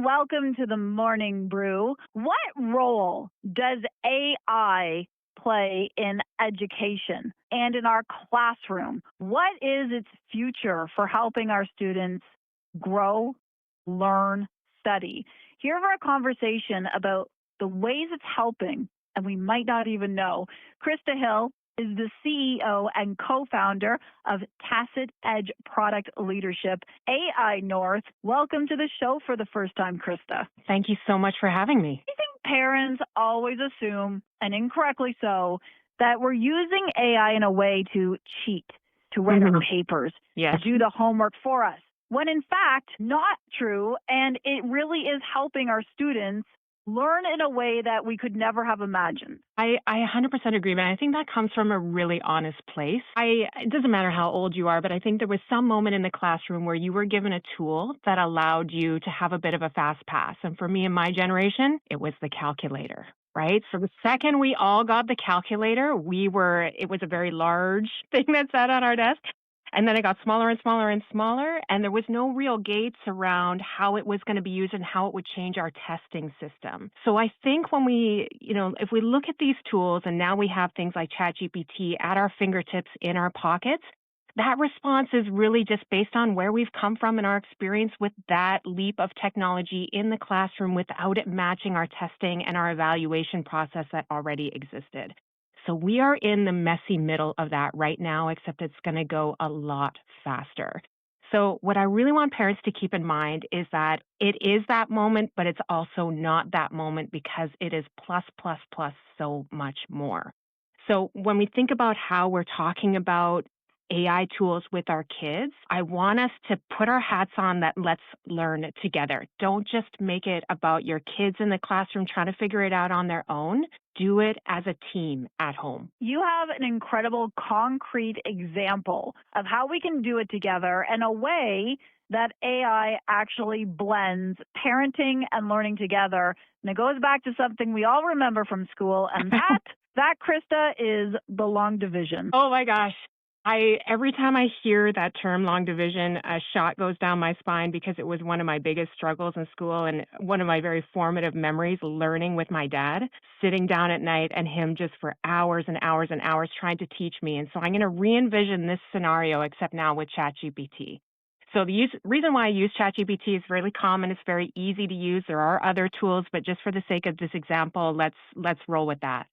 Welcome to the Morning Brew. What role does AI play in education and in our classroom? What is its future for helping our students grow, learn, study? Here for a conversation about the ways it's helping, and we might not even know. Christa Hill is the CEO and co-founder of Tacit Edge Product Leadership, AI North. Welcome to the show for the first time, Christa. Thank you so much for having me. I think parents always assume, and incorrectly so, that we're using AI in a way to cheat, to write our papers, Yes. to do the homework for us, when in fact, not true, and it really is helping our students learn in a way that we could never have imagined. I 100% agree, and I think that comes from a really honest place. It doesn't matter how old you are, but I think there was some moment in the classroom where you were given a tool that allowed you to have a bit of a fast pass. And for me and my generation, it was the calculator. Right? So the second we all got the calculator, it was a very large thing that sat on our desk. And then it got smaller and smaller and smaller, and there was no real gates around how it was going to be used and how it would change our testing system. So I think when if we look at these tools and now we have things like ChatGPT at our fingertips in our pockets, that response is really just based on where we've come from and our experience with that leap of technology in the classroom without it matching our testing and our evaluation process that already existed. So we are in the messy middle of that right now, except it's going to go a lot faster. So what I really want parents to keep in mind is that it is that moment, but it's also not that moment because it is plus, plus, plus so much more. So when we think about how we're talking about AI tools with our kids, I want us to put our hats on that let's learn together. Don't just make it about your kids in the classroom trying to figure it out on their own. Do it as a team at home. You have an incredible concrete example of how we can do it together in a way that AI actually blends parenting and learning together. And it goes back to something we all remember from school, and that Christa, is the long division. Oh my gosh. Every time I hear that term, long division, a shot goes down my spine because it was one of my biggest struggles in school and one of my very formative memories, learning with my dad, sitting down at night and him just for hours and hours and hours trying to teach me. And so I'm going to re-envision this scenario, except now with ChatGPT. So the reason why I use ChatGPT is really common. It's very easy to use. There are other tools, but just for the sake of this example, let's roll with that.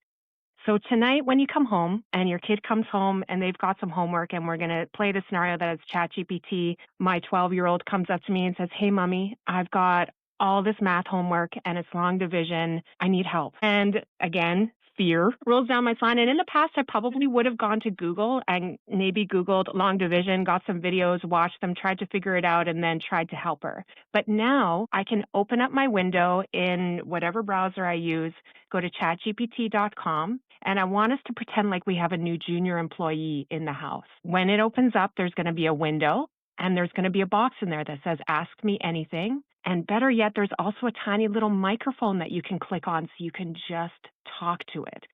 So tonight when you come home and your kid comes home and they've got some homework and we're going to play the scenario that it's ChatGPT, my 12-year-old comes up to me and says, "Hey, Mommy, I've got all this math homework and it's long division. I need help." And again, fear rolls down my spine. And in the past, I probably would have gone to Google and maybe Googled long division, got some videos, watched them, tried to figure it out, and then tried to help her. But now I can open up my window in whatever browser I use, go to chatgpt.com, and I want us to pretend like we have a new junior employee in the house. When it opens up, there's going to be a window, and there's going to be a box in there that says, "Ask me anything." And better yet, there's also a tiny little microphone that you can click on so you can just talk to it.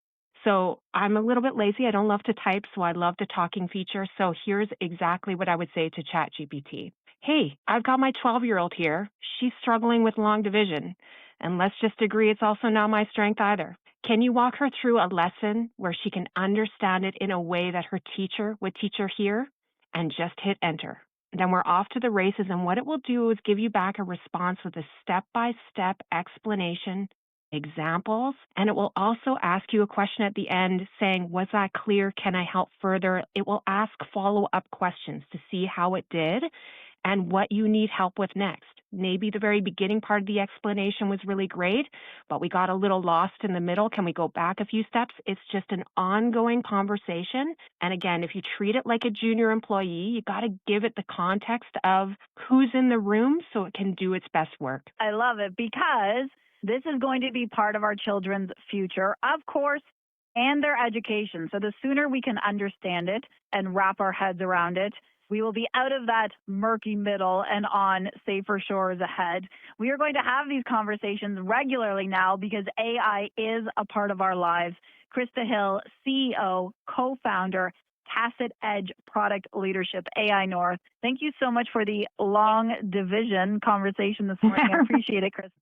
So I'm a little bit lazy. I don't love to type, so I love the talking feature. So here's exactly what I would say to ChatGPT. "Hey, I've got my 12-year-old here. She's struggling with long division. And let's just agree it's also not my strength either. Can you walk her through a lesson where she can understand it in a way that her teacher would teach her here?" And just hit enter. Then we're off to the races, and what it will do is give you back a response with a step-by-step explanation, examples, and it will also ask you a question at the end saying, "Was that clear? Can I help further?" It will ask follow-up questions to see how it did and what you need help with next. Maybe the very beginning part of the explanation was really great, but we got a little lost in the middle. Can we go back a few steps? It's just an ongoing conversation. And again, if you treat it like a junior employee, you got to give it the context of who's in the room so it can do its best work. I love it because this is going to be part of our children's future, of course, and their education. So the sooner we can understand it and wrap our heads around it, we will be out of that murky middle and on safer shores ahead. We are going to have these conversations regularly now because AI is a part of our lives. Christa Hill, CEO, co-founder, Tacit Edge Product Leadership, AI North. Thank you so much for the long division conversation this morning. I appreciate it, Chris.